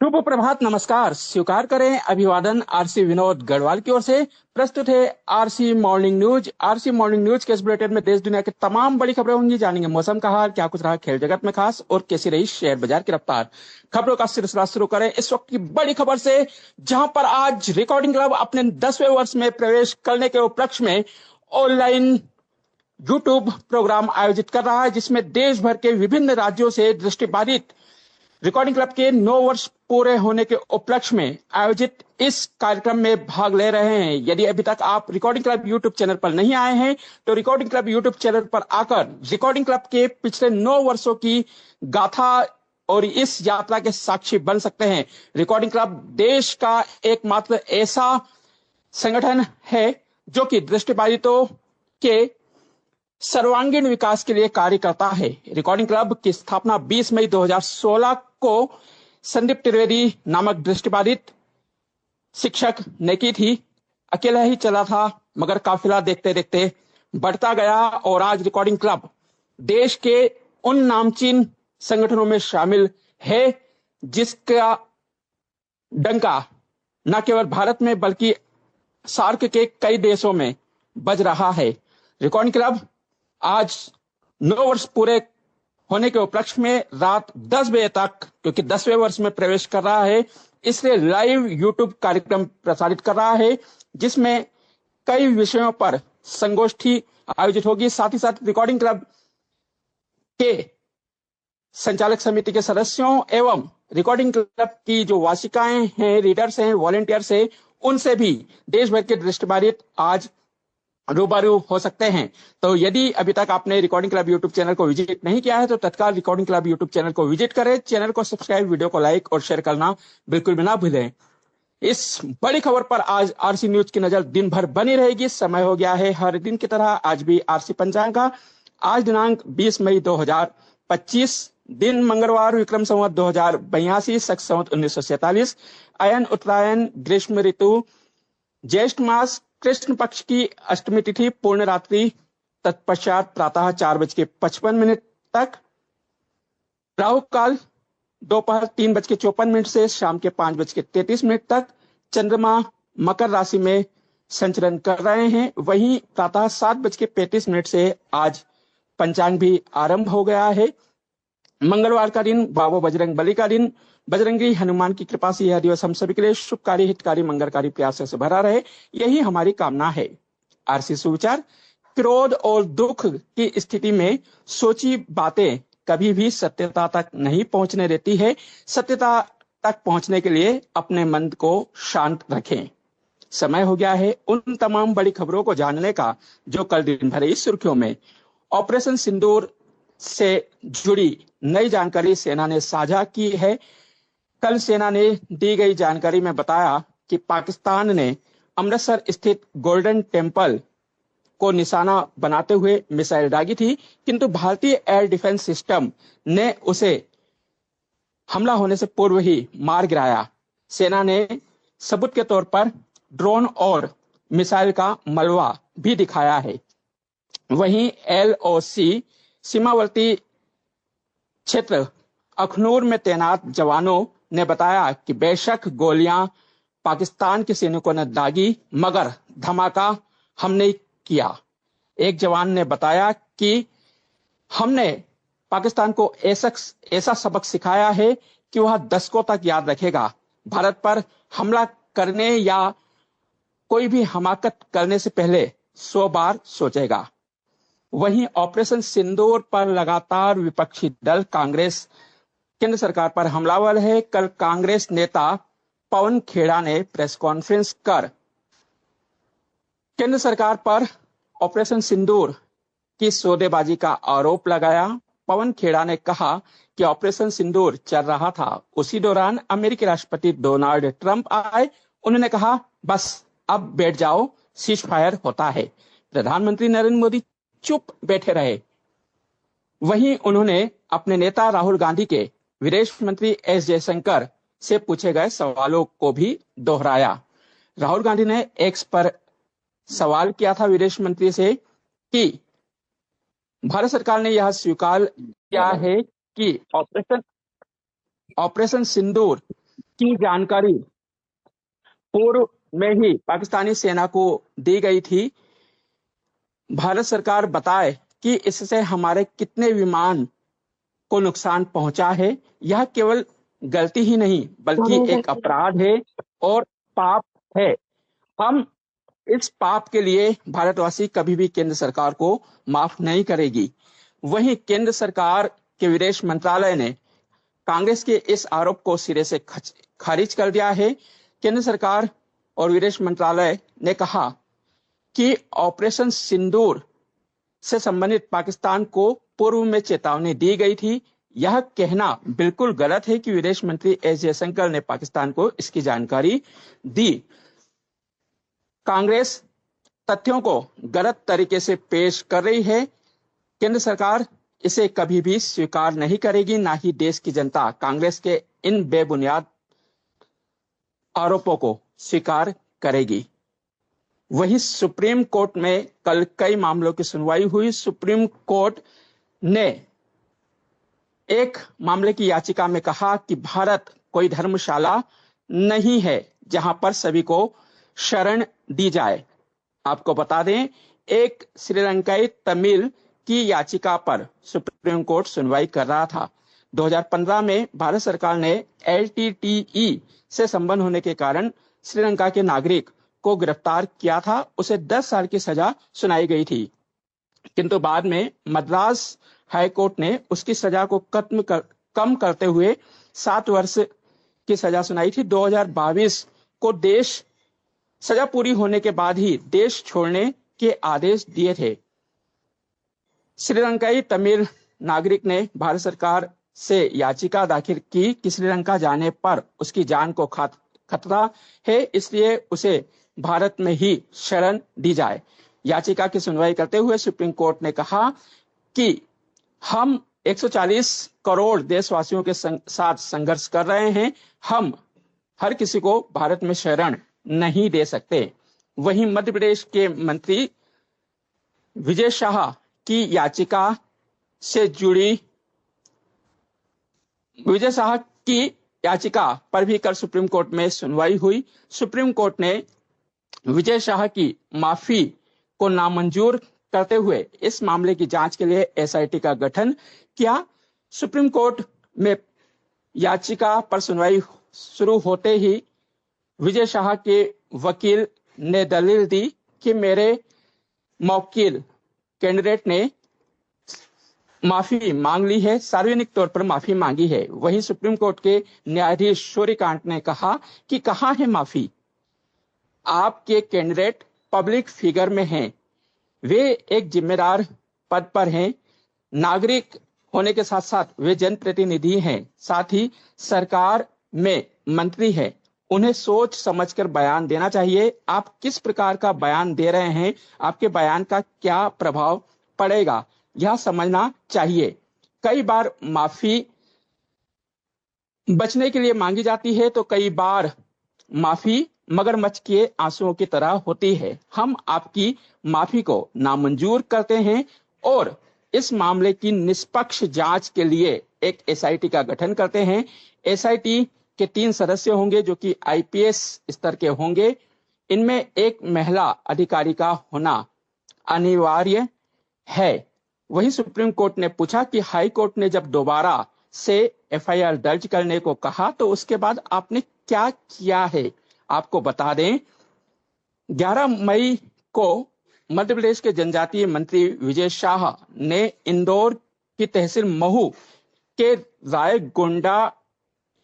शुभ प्रभात, नमस्कार स्वीकार करें अभिवादन आरसी विनोद गढ़वाल की ओर से। प्रस्तुत है RC morning news. RC morning news के इस बुलेटिन में देश दुनिया की तमाम बड़ी खबरें होंगी। जानेंगे मौसम का हाल, क्या कुछ रहा खेल जगत में खास और कैसी रही शेयर बाजार की रफ्तार। खबरों का सिलसिला शुरू करें इस वक्त की बड़ी खबर से, जहां पर आज रिकॉर्डिंग क्लब अपने 10वें वर्ष में प्रवेश करने के उपलक्ष्य में ऑनलाइन यूट्यूब प्रोग्राम आयोजित कर रहा है, जिसमें देश भर के विभिन्न राज्यों से दृष्टिबाधित रिकॉर्डिंग क्लब के 9 वर्ष पूरे होने के उपलक्ष्य में आयोजित इस कार्यक्रम में भाग ले रहे हैं। यदि अभी तक आप रिकॉर्डिंग क्लब यूट्यूब चैनल पर नहीं आए हैं तो रिकॉर्डिंग क्लब यूट्यूब चैनल पर आकर रिकॉर्डिंग क्लब के पिछले 9 वर्षों की गाथा और इस यात्रा के साक्षी बन सकते हैं। रिकॉर्डिंग क्लब देश का एकमात्र ऐसा संगठन है जो कि दृष्टिबाधितों के सर्वांगीण विकास के लिए कार्य करता है। रिकॉर्डिंग क्लब की स्थापना 20 मई 2016 को संदीप त्रिवेदी नामक दृष्टिबाधित शिक्षक ने की थी। अकेला ही चला था, मगर काफिला देखते देखते बढ़ता गया और आज रिकॉर्डिंग क्लब देश के उन नामचीन संगठनों में शामिल है जिसका डंका न केवल भारत में बल्कि सार्क के कई देशों में बज रहा है। रिकॉर्डिंग क्लब आज 9 वर्ष पूरे होने के उपलक्ष्य में रात 10 बजे तक, क्योंकि 10वें वर्ष में प्रवेश कर रहा है, इसलिए लाइव यूट्यूब कार्यक्रम प्रसारित कर रहा है, जिसमें कई विषयों पर संगोष्ठी आयोजित होगी। साथ ही साथ रिकॉर्डिंग क्लब के संचालक समिति के सदस्यों एवं रिकॉर्डिंग क्लब की जो वासिकाएं हैं, रीडर्स हैं, वॉलेंटियर्स हैं, उनसे भी देश भर के दृष्टिबाधित आज रूबरू हो सकते हैं। तो यदि अभी तक आपने रिकॉर्डिंग क्लब यूट्यूब चैनल को विजिट नहीं किया है तो तत्काल रिकॉर्डिंग क्लब यूट्यूब चैनल को विजिट करें, चैनल को सब्सक्राइब, वीडियो को लाइक और शेयर करना बिल्कुल भी ना भूलें। इस बड़ी खबर पर आज आरसी न्यूज की नजर दिन भर बनी रहेगी। समय हो गया है हर दिन की तरह आज भी आरसी पंचांग का। आज दिनांक 20 मई 2025, दिन मंगलवार, विक्रम संवत 2082, शक संवत 1947, अयन उत्तरायण, ग्रीष्म ऋतु, ज्येष्ठ मास, कृष्ण पक्ष की अष्टमी तिथि, पूर्ण रात्रि, तत्पश्चात प्रातः 4:55 तक, राहु काल दोपहर 3:54 से शाम के 5:33 तक। चंद्रमा मकर राशि में संचरण कर रहे हैं। वहीं प्रातः 7:35 से आज पंचांग भी आरंभ हो गया है। मंगलवार का दिन, बाबा बजरंग बली का दिन। बजरंगी हनुमान की कृपा से यह दिवस हम सभी के लिए शुभकारी, हितकारी, मंगलकारी प्रयासों से भरा रहे, यही हमारी कामना है। आरसी सुविचार: क्रोध और दुख की स्थिति में सोची बातें कभी भी सत्यता तक नहीं पहुंचने देती है। सत्यता तक पहुंचने के लिए अपने मन को शांत रखें। समय हो गया है उन तमाम बड़ी खबरों को जानने का जो कल दिन भर इस सुर्खियों में। ऑपरेशन सिंदूर से जुड़ी नई जानकारी सेना ने साझा की है। कल सेना ने दी गई जानकारी में बताया कि पाकिस्तान ने अमृतसर स्थित गोल्डन टेम्पल को निशाना बनाते हुए मिसाइल दागी थी, किंतु भारतीय एयर डिफेंस सिस्टम ने उसे हमला होने से पूर्व ही मार गिराया। सेना ने सबूत के तौर पर ड्रोन और मिसाइल का मलबा भी दिखाया है। वहीं एलओसी सीमावर्ती क्षेत्र अखनूर में तैनात जवानों ने बताया कि बेशक गोलियां पाकिस्तान के सैनिकों ने दागी, मगर धमाका हमने किया। एक जवान ने बताया कि हमने पाकिस्तान को ऐसा सबक सिखाया है कि वह दशकों तक याद रखेगा। भारत पर हमला करने या कोई भी हमाकत करने से पहले 100 बार सोचेगा। वहीं ऑपरेशन सिंदूर पर लगातार विपक्षी दल कांग्रेस केंद्र सरकार पर हमलावर है। कल कांग्रेस नेता पवन खेड़ा ने प्रेस कॉन्फ्रेंस कर केंद्र सरकार पर ऑपरेशन सिंदूर की सौदेबाजी का आरोप लगाया। पवन खेड़ा ने कहा कि ऑपरेशन सिंदूर चल रहा था, उसी दौरान अमेरिकी राष्ट्रपति डोनाल्ड ट्रंप आए। उन्होंने कहा, बस अब बैठ जाओ, सीज फायर होता है। प्रधानमंत्री नरेंद्र मोदी चुप बैठे रहे। वहीं उन्होंने अपने नेता राहुल गांधी के विदेश मंत्री एस जयशंकर से पूछे गए सवालों को भी दोहराया। राहुल गांधी ने एक्स पर सवाल किया था विदेश मंत्री से कि भारत सरकार ने यह स्वीकार किया है कि ऑपरेशन सिंदूर की जानकारी पूर्व में ही पाकिस्तानी सेना को दी गई थी। भारत सरकार बताए कि इससे हमारे कितने विमान को नुकसान पहुंचा है। यह केवल गलती ही नहीं बल्कि एक अपराध है और पाप है। हम इस पाप के लिए भारतवासी कभी भी केंद्र सरकार को माफ नहीं करेगी। वहीं केंद्र सरकार के विदेश मंत्रालय ने कांग्रेस के इस आरोप को सिरे से खारिज कर दिया है। केंद्र सरकार और विदेश मंत्रालय ने कहा कि ऑपरेशन सिंदूर से संबंधित पाकिस्तान को पूर्व में चेतावनी दी गई थी। यह कहना बिल्कुल गलत है कि विदेश मंत्री एस जयशंकर ने पाकिस्तान को इसकी जानकारी दी। कांग्रेस तथ्यों को गलत तरीके से पेश कर रही है। केंद्र सरकार इसे कभी भी स्वीकार नहीं करेगी, ना ही देश की जनता कांग्रेस के इन बेबुनियाद आरोपों को स्वीकार करेगी। वहीं सुप्रीम कोर्ट में कल कई मामलों की सुनवाई हुई। सुप्रीम कोर्ट ने एक मामले की याचिका में कहा कि भारत कोई धर्मशाला नहीं है जहां पर सभी को शरण दी जाए। आपको बता दें, एक श्रीलंकाई तमिल की याचिका पर सुप्रीम कोर्ट सुनवाई कर रहा था। 2015 में भारत सरकार ने LTTE से संबंध होने के कारण श्रीलंका के नागरिक को गिरफ्तार किया था। उसे 10 साल की सजा सुनाई गई थी, किंतु बाद में मद्रास हाई कोर्ट ने उसकी सजा को कम करते हुए 7 वर्ष की सजा सुनाई थी। 2022 को देश सजा पूरी होने के बाद ही देश छोड़ने के आदेश दिए थे। श्रीलंकाई तमिल नागरिक ने भारत सरकार से याचिका दाखिल की कि श्रीलंका जाने पर उसकी जान को खतरा है, इसलिए उसे भारत में ही शरण दी जाए। याचिका की सुनवाई करते हुए सुप्रीम कोर्ट ने कहा कि हम 140 करोड़ देशवासियों के साथ संघर्ष कर रहे हैं। हम हर किसी को भारत में शरण नहीं दे सकते। वहीं मध्य प्रदेश के मंत्री विजय शाह की याचिका से जुड़ी विजय शाह की याचिका पर भी कल सुप्रीम कोर्ट में सुनवाई हुई। सुप्रीम कोर्ट ने विजय शाह की माफी को नामंजूर करते हुए इस मामले की जांच के लिए SIT का गठन किया। सुप्रीम कोर्ट में याचिका पर सुनवाई शुरू होते ही विजय शाह के वकील ने दलील दी कि मेरे मौकिल कैंडिडेट ने माफी मांग ली है, सार्वजनिक तौर पर माफी मांगी है। वहीं सुप्रीम कोर्ट के न्यायाधीश सूर्यकांत ने कहा कि कहां है माफी? आपके कैंडिडेट पब्लिक फिगर में हैं, वे एक जिम्मेदार पद पर हैं, नागरिक होने के साथ साथ वे जनप्रतिनिधि हैं, साथ ही सरकार में मंत्री हैं। उन्हें सोच समझकर बयान देना चाहिए। आप किस प्रकार का बयान दे रहे हैं, आपके बयान का क्या प्रभाव पड़ेगा, यह समझना चाहिए। कई बार माफी बचने के लिए मांगी जाती है तो कई बार माफी मगरमच्छ के आंसुओं की तरह होती है। हम आपकी माफी को नामंजूर करते हैं और इस मामले की निष्पक्ष जांच के लिए एक SIT का गठन करते हैं। SIT के 3 सदस्य होंगे जो कि IPS स्तर के होंगे। इनमें एक महिला अधिकारी का होना अनिवार्य है। वहीं सुप्रीम कोर्ट ने पूछा कि हाई कोर्ट ने जब दोबारा से FIR दर्ज करने को कहा तो उसके बाद आपने क्या किया है? आपको बता दें, 11 मई को मध्य प्रदेश के जनजातीय मंत्री विजय शाह ने इंदौर की तहसील महू के रायगोंडा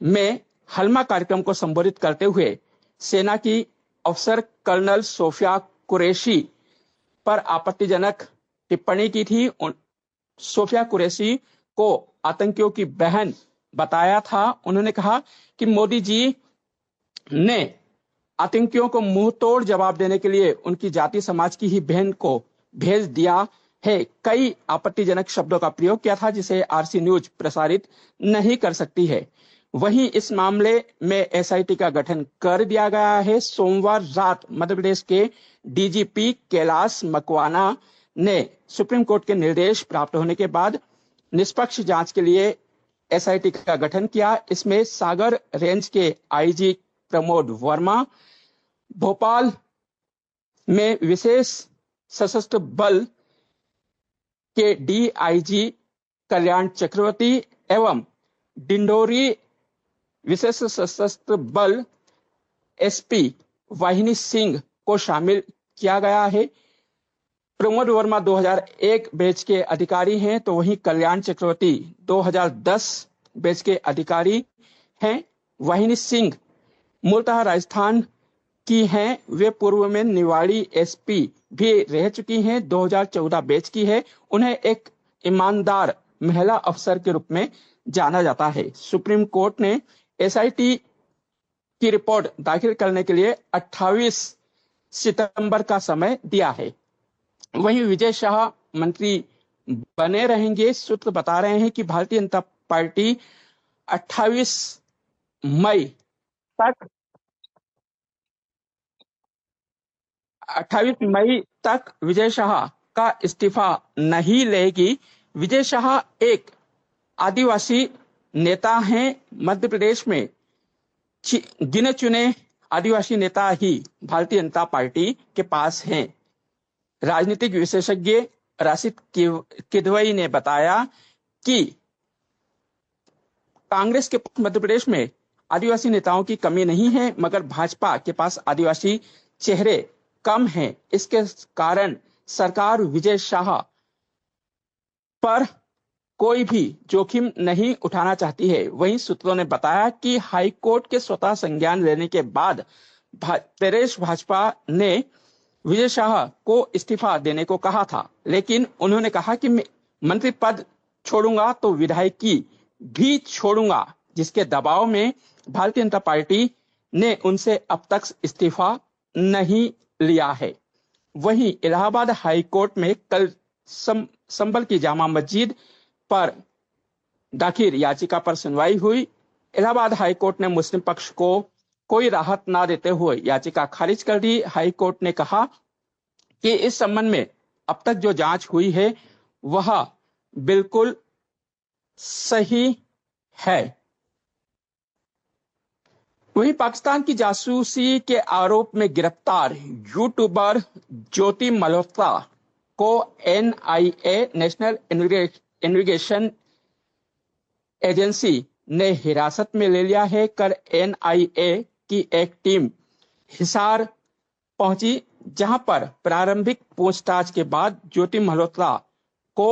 में हलमा कार्यक्रम को संबोधित करते हुए सेना की अफसर कर्नल सोफिया कुरैशी पर आपत्तिजनक टिप्पणी की थी। सोफिया कुरैशी को आतंकियों की बहन बताया था। उन्होंने कहा कि मोदी जी ने आतंकियों को मुंह तोड़ जवाब देने के लिए उनकी जाति समाज की ही बहन को भेज दिया है। कई आपत्तिजनक शब्दों का प्रयोग किया था जिसे RC न्यूज प्रसारित नहीं कर सकती है। वहीं इस मामले में SIT का गठन कर दिया गया है। सोमवार रात मध्य प्रदेश के DGP कैलाश मकवाना ने सुप्रीम कोर्ट के निर्देश प्राप्त होने के बाद निष्पक्ष जांच के लिए एसआईटी का गठन किया। इसमें सागर रेंज के आईजी प्रमोद वर्मा, भोपाल में विशेष सशस्त्र बल के डीआईजी कल्याण चक्रवर्ती एवं डिंडोरी विशेष सशस्त्र बल एसपी वाहिनी सिंह को शामिल किया गया है। प्रमोद वर्मा 2001 बैच के अधिकारी हैं, तो वहीं कल्याण चक्रवर्ती 2010 बैच के अधिकारी हैं। वाहिनी सिंह मूलतः राजस्थान की हैं। वे पूर्व में निवाड़ी एसपी भी रह चुकी हैं। 2014 बैच की है। उन्हें एक ईमानदार महिला अफसर के रूप में जाना जाता है। सुप्रीम कोर्ट ने एसआईटी की रिपोर्ट दाखिल करने के लिए 28 सितंबर का समय दिया है। वहीं विजय शाह मंत्री बने रहेंगे। सूत्र बता रहे हैं कि भारतीय जनता पार्टी 28 मई तक 28 मई तक विजय शाह का इस्तीफा नहीं लेगी। विजय शाह एक आदिवासी नेता हैं। मध्य प्रदेश में गिने चुने आदिवासी नेता ही भारतीय जनता पार्टी के पास हैं। राजनीतिक विशेषज्ञ राशिद किदवई ने बताया कि कांग्रेस के मध्य प्रदेश में आदिवासी नेताओं की कमी नहीं है, मगर भाजपा के पास आदिवासी चेहरे कम हैं। इसके कारण सरकार विजय शाह पर कोई भी जोखिम नहीं उठाना चाहती है। वहीं सूत्रों ने बताया कि हाईकोर्ट के स्वतः संज्ञान लेने के बाद प्रदेश भाजपा ने विजय शाह को इस्तीफा देने को कहा था, लेकिन उन्होंने कहा कि मैं मंत्री पद छोड़ूंगा तो विधायकी भी छोड़ूंगा, जिसके दबाव में भारतीय जनता पार्टी ने उनसे अब तक इस्तीफा नहीं लिया है। वहीं इलाहाबाद हाईकोर्ट में कल संभल की जामा मस्जिद पर दाखिल याचिका पर सुनवाई हुई। इलाहाबाद हाईकोर्ट ने मुस्लिम पक्ष को कोई राहत ना देते हुए याचिका खारिज कर दी। हाईकोर्ट ने कहा कि इस संबंध में अब तक जो जांच हुई है वह बिल्कुल सही है। वहीं पाकिस्तान की जासूसी के आरोप में गिरफ्तार यूट्यूबर ज्योति मल्होत्रा को एनआईए नेशनल इन्वेस्टिगेशन एजेंसी ने हिरासत में ले लिया है। कल एनआईए की एक टीम हिसार पहुंची, जहां पर प्रारंभिक पूछताछ के बाद ज्योति मल्होत्रा को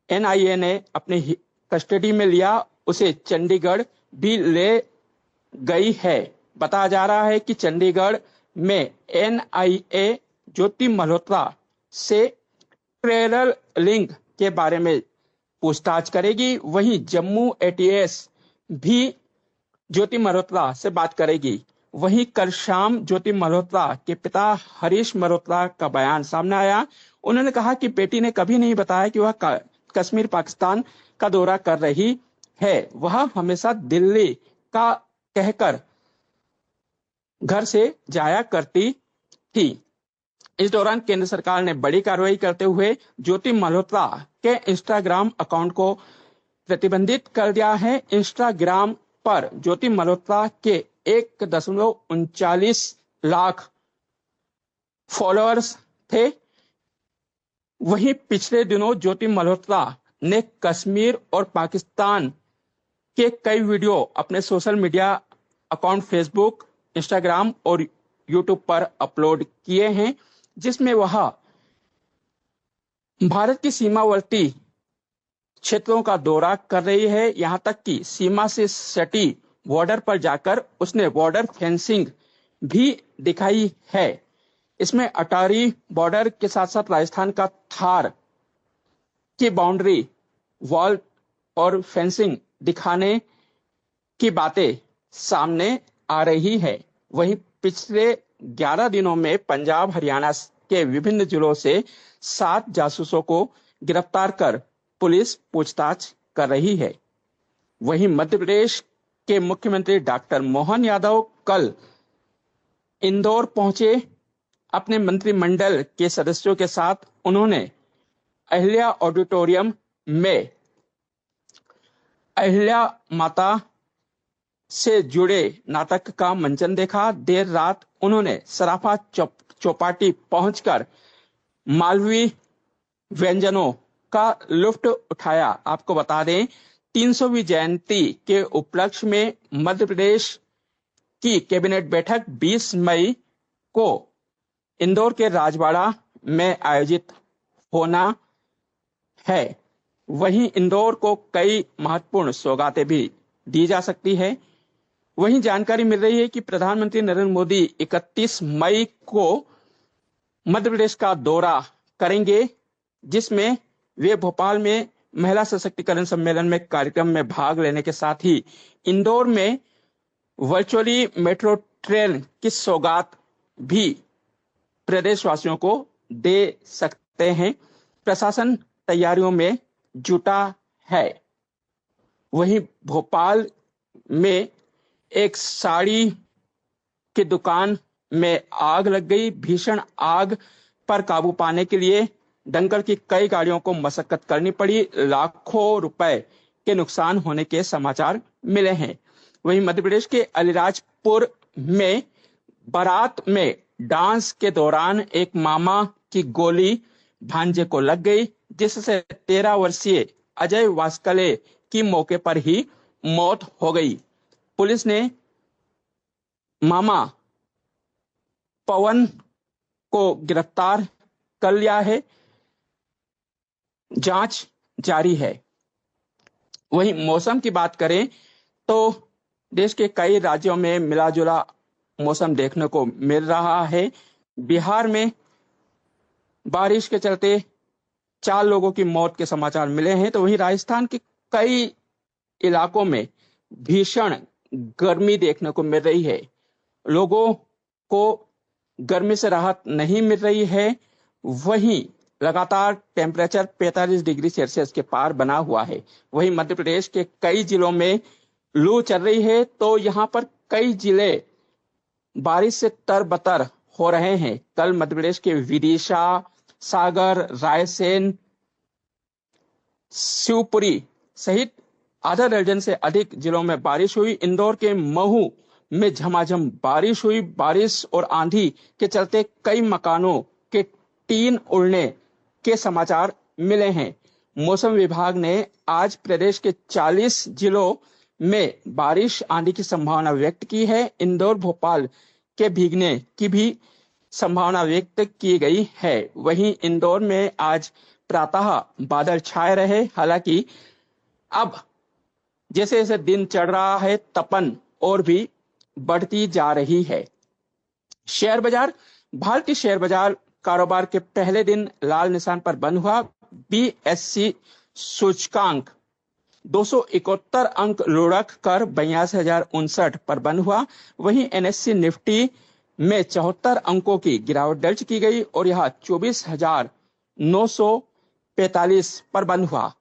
एनआईए ने अपनी कस्टडी में लिया। उसे चंडीगढ़ भी ले गई है। बताया जा रहा है कि चंडीगढ़ में एनआईए ज्योति मल्होत्रा से ट्रेलर लिंक के बारे में पूछताछ करेगी। वहीं जम्मू एटीएस भी ज्योति मल्होत्रा से बात करेगी। वहीं कल शाम ज्योति मल्होत्रा के पिता हरीश मल्होत्रा का बयान सामने आया। उन्होंने कहा कि बेटी ने कभी नहीं बताया कि वह कश्मीर पाकिस्तान का दौरा कर रही है। वह हमेशा दिल्ली का कहकर घर से जाया करती थी। इस दौरान केंद्र सरकार ने बड़ी कार्रवाई करते हुए ज्योति मल्होत्रा के इंस्टाग्राम अकाउंट को प्रतिबंधित कर दिया है। इंस्टाग्राम पर ज्योति मल्होत्रा के 1.39 लाख फॉलोअर्स थे। वहीं पिछले दिनों ज्योति मल्होत्रा ने कश्मीर और पाकिस्तान के कई वीडियो अपने social media account Facebook, Instagram और यूट्यूब पर अपलोड किए हैं, जिसमें वह भारत की सीमावर्ती क्षेत्रों का दौरा कर रही है। यहां तक कि सीमा से सटी बॉर्डर पर जाकर उसने बॉर्डर फेंसिंग भी दिखाई है। इसमें अटारी बॉर्डर के साथ साथ राजस्थान का थार की बाउंड्री वॉल और फेंसिंग दिखाने की बातें सामने आ रही है। वहीं पिछले 11 दिनों में पंजाब हरियाणा के विभिन्न जिलों से 7 जासूसों को गिरफ्तार कर पुलिस पूछताछ कर रही है। वहीं मध्य प्रदेश के मुख्यमंत्री डॉक्टर मोहन यादव कल इंदौर पहुंचे। अपने मंत्रिमंडल के सदस्यों के साथ उन्होंने अहिल्या ऑडिटोरियम में अहिल्या माता से जुड़े नाटक का मंचन देखा। देर रात उन्होंने सराफा चौपाटी पहुंचकर मालवी व्यंजनों का लुत्फ उठाया। आपको बता दें 300वीं जयंती के उपलक्ष्य में मध्य प्रदेश की कैबिनेट बैठक 20 मई को इंदौर के राजवाड़ा में आयोजित होना है। वहीं इंदौर को कई महत्वपूर्ण सौगातें भी दी जा सकती है। वहीं जानकारी मिल रही है कि प्रधानमंत्री नरेंद्र मोदी 31 मई को मध्य प्रदेश का दौरा करेंगे, जिसमें वे भोपाल में महिला सशक्तिकरण सम्मेलन में कार्यक्रम में भाग लेने के साथ ही इंदौर में वर्चुअली मेट्रो ट्रेन की सौगात भी प्रदेशवासियों को दे सकते हैं। प्रशासन तैयारियों में जुटा है। वहीं भोपाल में एक साड़ी की दुकान में आग लग गई। भीषण आग पर काबू पाने के लिए दंगल की कई गाड़ियों को मशक्कत करनी पड़ी। लाखों रुपए के नुकसान होने के समाचार मिले हैं। वहीं मध्य प्रदेश के अलीराजपुर में बारात में डांस के दौरान एक मामा की गोली भांजे को लग गई, जिससे 13 वर्षीय अजय वास्कले की मौके पर ही मौत हो गई। पुलिस ने मामा पवन को गिरफ्तार कर लिया है। जांच जारी है। वहीं मौसम की बात करें तो देश के कई राज्यों में मिला जुला मौसम देखने को मिल रहा है। बिहार में बारिश के चलते 4 लोगों की मौत के समाचार मिले हैं, तो वहीं राजस्थान के कई इलाकों में भीषण गर्मी देखने को मिल रही है। लोगों को गर्मी से राहत नहीं मिल रही है। वहीं लगातार टेम्परेचर 45 डिग्री सेल्सियस के पार बना हुआ है। वहीं मध्य प्रदेश के कई जिलों में लू चल रही है, तो यहां पर कई जिले बारिश से तरबतर हो रहे हैं। कल मध्य प्रदेश के विदिशा, सागर, रायसेन, शिवपुरी सहित आधा दर्जन से अधिक जिलों में बारिश हुई। इंदौर के महू में झमाझम बारिश हुई। बारिश और आंधी के चलते कई मकानों के टीन उड़ने के समाचार मिले हैं। मौसम विभाग ने आज प्रदेश के 40 जिलों में बारिश आंधी की संभावना व्यक्त की है। इंदौर, भोपाल के भीगने की भी संभावना व्यक्त की गई है। वहीं इंदौर में आज प्रातः बादल छाए रहे। हालांकि अब जैसे जैसे दिन चढ़ रहा है, तपन और भी बढ़ती जा रही है। शेयर बाजार। भारतीय शेयर बाजार कारोबार के पहले दिन लाल निशान पर बंद हुआ। बीएसई सूचकांक 271 अंक लुढ़क कर 82,059 पर बंद हुआ। वहीं एनएससी निफ्टी में 74 अंकों की गिरावट दर्ज की गई और यह 24,945 पर बंद हुआ।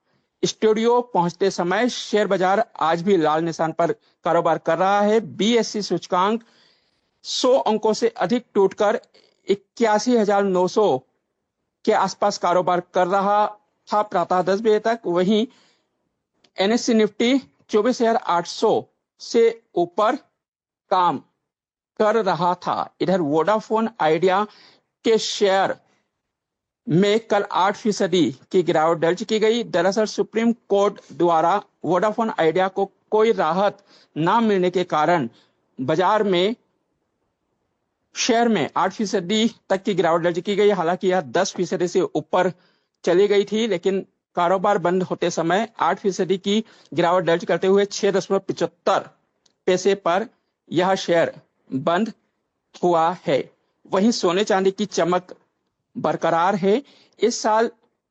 स्टूडियो पहुंचते समय शेयर बाजार आज भी लाल निशान पर कारोबार कर रहा है। बीएसई सूचकांक 100 अंकों से अधिक टूटकर 81,900 के आसपास कारोबार कर रहा था प्रातः 10 बजे तक। वहीं एनएससी निफ्टी 24,800 से ऊपर काम कर रहा था। इधर वोडाफोन आइडिया के शेयर में कल 8% की गिरावट दर्ज की गई। दरअसल सुप्रीम कोर्ट द्वारा वोडाफोन आइडिया को कोई राहत ना मिलने के कारण बाजार में शेयर में 8% तक की गिरावट दर्ज की गई। हालांकि यह 10% से ऊपर चली गई थी, लेकिन कारोबार बंद होते समय 8% की गिरावट दर्ज करते हुए 6.75 पैसे पर यह शेयर बंद हुआ है। वहीं सोने चांदी की चमक बरकरार है। इस साल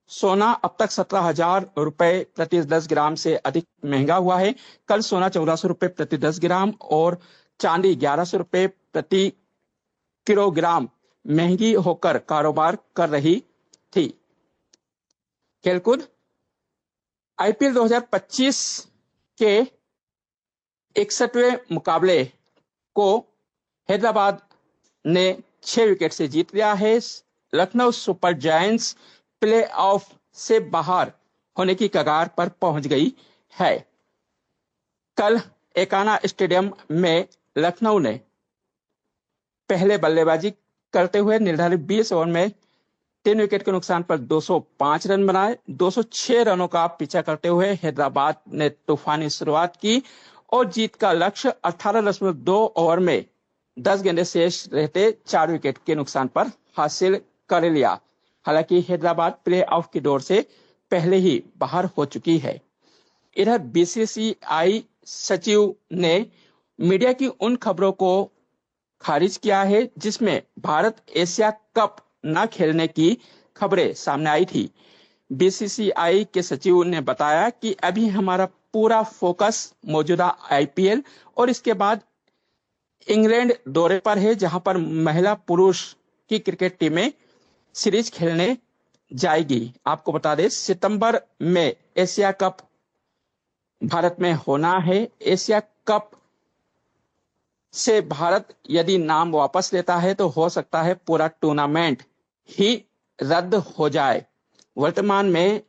सोना अब तक 17,000 रुपए प्रति 10 ग्राम से अधिक महंगा हुआ है। कल सोना 1,400 रुपए प्रति 10 ग्राम और चांदी 1,100 रुपए प्रति किलोग्राम महंगी होकर कारोबार कर रही थी। खेलकूद। आईपीएल 2025 के 61वें मुकाबले को हैदराबाद ने 6 विकेट से जीत लिया है। Lucknow super giants play of से बाहर होने की कगार पर पहुंच गई है। कल एकाना स्टेडियम में लखनऊ ने पहले बल्लेबाजी करते हुए निर्धारित 20 ओवर में 3 विकेट के नुकसान पर 205 रन बनाए। 206 रनों का पीछा करते हुए हैदराबाद ने तूफानी शुरुआत की और जीत का लक्ष्य 18.2 ओवर में 10 गेंदें शेष रहते 4 विकेट के नुकसान पर हासिल कर लिया। हालांकि हैदराबाद प्ले ऑफ की दौड़ से पहले ही बाहर हो चुकी है। इधर बीसीसीआई सचिव ने मीडिया की उन खबरों को खारिज किया है जिसमें भारत एशिया कप न खेलने की खबरें सामने आई थी। बीसीसीआई के सचिव ने बताया कि अभी हमारा पूरा फोकस मौजूदा आईपीएल और इसके बाद इंग्लैंड दौरे पर है, जहां पर महिला पुरुष की क्रिकेट टीमें सीरीज खेलने जाएगी। आपको बता दें, सितंबर में एशिया कप भारत में होना है। एशिया कप से भारत यदि नाम वापस लेता है तो हो सकता है पूरा टूर्नामेंट ही रद्द हो जाए। वर्तमान में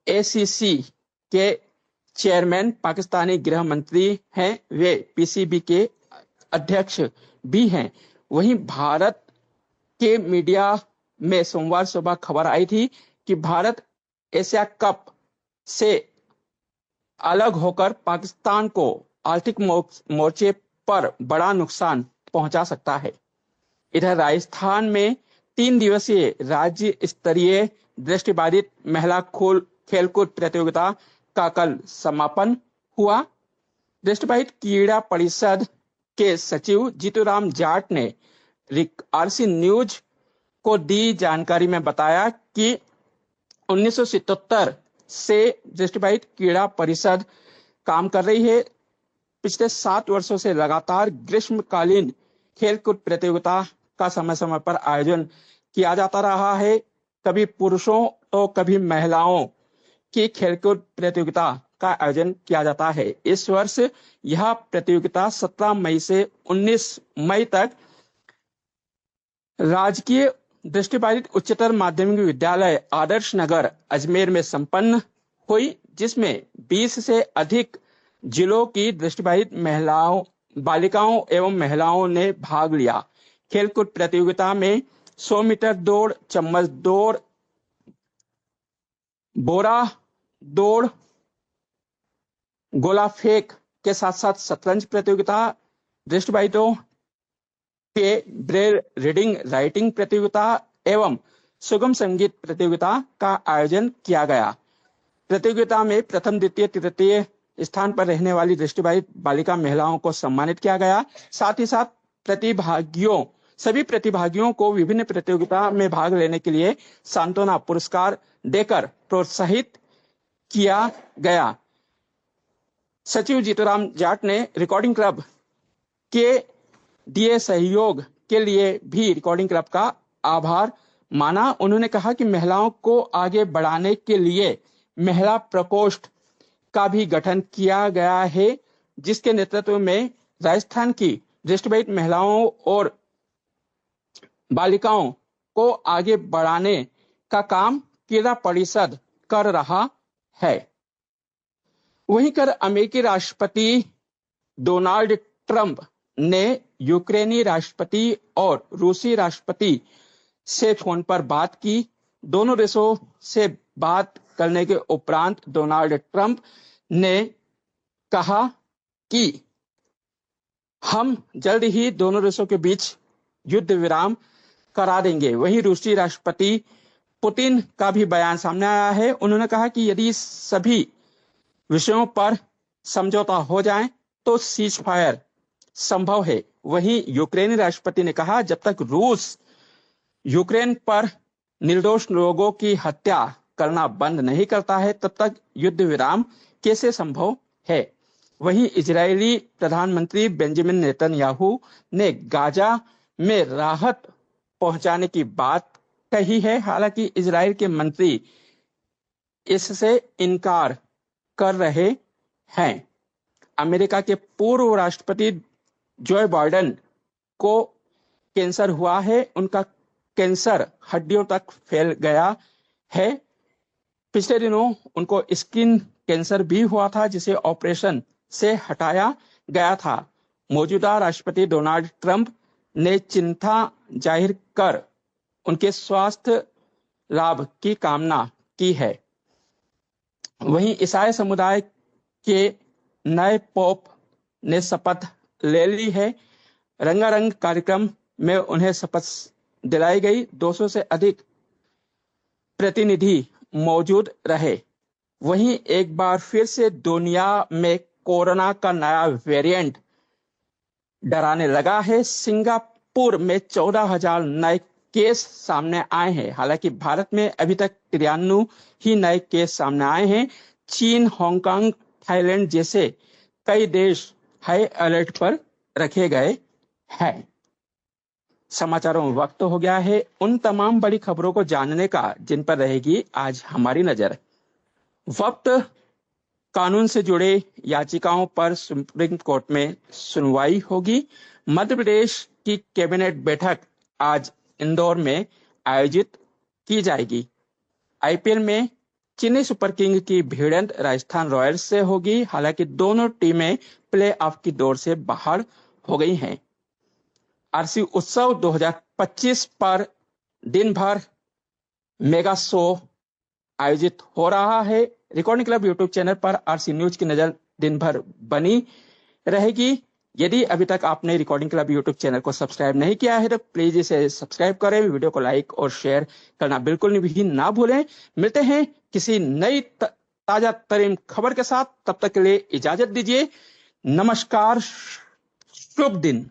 एसीसी के चेयरमैन पाकिस्तानी गृह मंत्री हैं, वे पीसीबी के अध्यक्ष भी हैं। वहीं भारत के मीडिया में सोमवार सुबह खबर आई थी कि भारत एशिया कप से अलग होकर पाकिस्तान को आर्थिक मोर्चे पर बड़ा नुकसान पहुंचा सकता है। इधर राजस्थान में 3 दिवसीय राज्य स्तरीय दृष्टिबाधित महिला खेलकूद प्रतियोगिता का कल समापन हुआ। दृष्टिबाधित क्रीड़ा परिषद के सचिव जीतूराम जाट ने आरसी न्यूज को दी जानकारी में बताया कि 1977 से दृष्टिबाधित क्रीड़ा परिषद काम कर रही है। पिछले 7 वर्षों से लगातार ग्रीष्मकालीन खेलकूद प्रतियोगिता का समय समय पर आयोजन किया जाता रहा है। कभी पुरुषों तो कभी महिलाओं की खेलकूद प्रतियोगिता का आयोजन किया जाता है। इस वर्ष यह प्रतियोगिता 17 मई से 19 मई तक राजकीय दृष्टिबाधित उच्चतर माध्यमिक विद्यालय आदर्श नगर अजमेर में संपन्न हुई, जिसमें 20 से अधिक जिलों की दृष्टिबाधित बालिकाओं एवं महिलाओं ने भाग लिया। खेलकूद प्रतियोगिता में 100 मीटर दौड़, चम्मच दौड़, बोरा दौड़, गोला फेंक के साथ साथ शतरंज प्रतियोगिता, दृष्टिबाधितों के ब्रेल रीडिंग राइटिंग प्रतियोगिता एवं सुगम संगीत प्रतियोगिता का आयोजन किया गया। प्रतियोगिता में प्रथम, द्वितीय, तृतीय स्थान पर रहने वाली दृष्टिबाधित बालिका महिलाओं को सम्मानित किया गया। साथ ही साथ सभी प्रतिभागियों को विभिन्न प्रतियोगिता में भाग लेने के लिए सांत्वना पुरस्कार देकर प्रोत्साहित किया गया। सचिव जीतूराम जाट ने रिकॉर्डिंग क्लब के दिए सहयोग के लिए भी रिकॉर्डिंग क्लब का आभार माना। उन्होंने कहा कि महिलाओं को आगे बढ़ाने के लिए महिला प्रकोष्ठ का भी गठन किया गया है, जिसके नेतृत्व में राजस्थान की दृष्टिबाधित महिलाओं और बालिकाओं को आगे बढ़ाने का काम क्रीड़ा परिषद कर रहा है। वहीं कर अमेरिकी राष्ट्रपति डोनाल्ड ट्रंप ने यूक्रेनी राष्ट्रपति और रूसी राष्ट्रपति से फोन पर बात की। दोनों देशों से बात करने के उपरांत डोनाल्ड ट्रंप ने कहा कि हम जल्द ही दोनों देशों के बीच युद्ध विराम करा देंगे। वहीं रूसी राष्ट्रपति पुतिन का भी बयान सामने आया है। उन्होंने कहा कि यदि सभी विषयों पर समझौता हो जाए तो सीज फायर संभव है। वहीं यूक्रेनी राष्ट्रपति ने कहा, जब तक रूस यूक्रेन पर निर्दोष लोगों की हत्या करना बंद नहीं करता है तब तक युद्ध विराम कैसे संभव है। वहीं इजरायली प्रधानमंत्री बेंजामिन नेतन्याहू ने गाजा में राहत पहुंचाने की बात कही है। हालांकि इजरायल के मंत्री इससे इनकार कर रहे हैं। अमेरिका के पूर्व राष्ट्रपति जो बाइडेन को कैंसर हुआ है। उनका कैंसर हड्डियों तक फैल गया है। पिछले दिनों उनको स्किन कैंसर भी हुआ था, जिसे ऑपरेशन से हटाया गया था। मौजूदा राष्ट्रपति डोनाल्ड ट्रंप ने चिंता जाहिर कर उनके स्वास्थ्य लाभ की कामना की है। वहीं ईसाई समुदाय के नए पोप ने शपथ ले ली है। रंगारंग कार्यक्रम में उन्हें शपथ दिलाई गई। 200 से अधिक प्रतिनिधि मौजूद रहे। वहीं एक बार फिर से दुनिया में कोरोना का नया वेरिएंट डराने लगा है। सिंगापुर में 14,000 नए केस सामने आए हैं। हालांकि भारत में अभी तक 93 ही नए केस सामने आए हैं। चीन, हांगकांग, थाईलैंड जैसे कई देश हाई अलर्ट पर रखे गए हैं। समाचारों में वक्त हो गया है उन तमाम बड़ी खबरों को जानने का जिन पर रहेगी आज हमारी नजर। वक्त कानून से जुड़े याचिकाओं पर सुप्रीम कोर्ट में सुनवाई होगी। मध्य प्रदेश की कैबिनेट बैठक आज इंदौर में आयोजित की जाएगी। आईपीएल में चेन्नई सुपर किंग की भिड़ंत राजस्थान रॉयल्स से होगी। हालांकि दोनों टीमें प्ले ऑफ की दौड़ से बाहर हो गई हैं। आरसी उत्सव 2025 पर दिन भर मेगा शो आयोजित हो रहा है। रिकॉर्डिंग क्लब यूट्यूब चैनल पर आरसी न्यूज की नजर दिन भर बनी रहेगी। यदि अभी तक आपने रिकॉर्डिंग क्लब यूट्यूब चैनल को सब्सक्राइब नहीं किया है तो प्लीज इसे सब्सक्राइब करें। वीडियो को लाइक और शेयर करना बिल्कुल भी ना भूलें। मिलते हैं किसी नई ताजा तरीन खबर के साथ। तब तक के लिए इजाजत दीजिए। नमस्कार, शुभ दिन।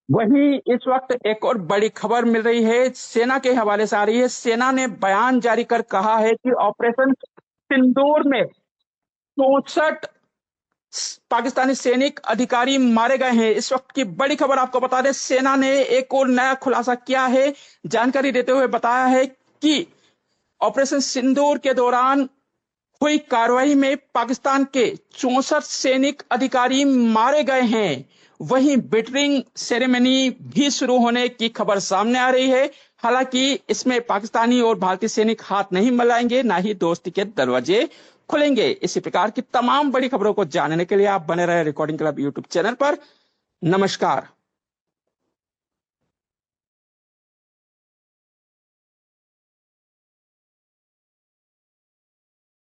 वहीं इस वक्त एक और बड़ी खबर मिल रही है, सेना के हवाले से आ रही है। सेना ने बयान जारी कर कहा है कि ऑपरेशन सिंदूर में 64 पाकिस्तानी सैनिक अधिकारी मारे गए हैं। इस वक्त की बड़ी खबर आपको बता दें, सेना ने एक और नया खुलासा किया है। जानकारी देते हुए बताया है कि ऑपरेशन सिंदूर के दौरान हुई कार्रवाई में पाकिस्तान के 64 सैनिक अधिकारी मारे गए हैं। वहीं बिटरिंग सेरेमनी भी शुरू होने की खबर सामने आ रही है। हालांकि इसमें पाकिस्तानी और भारतीय सैनिक हाथ नहीं मिलाएंगे, ना ही दोस्ती के दरवाजे खुलेंगे। इसी प्रकार की तमाम बड़ी खबरों को जानने के लिए आप बने रहे रिकॉर्डिंग क्लब यूट्यूब चैनल पर। नमस्कार।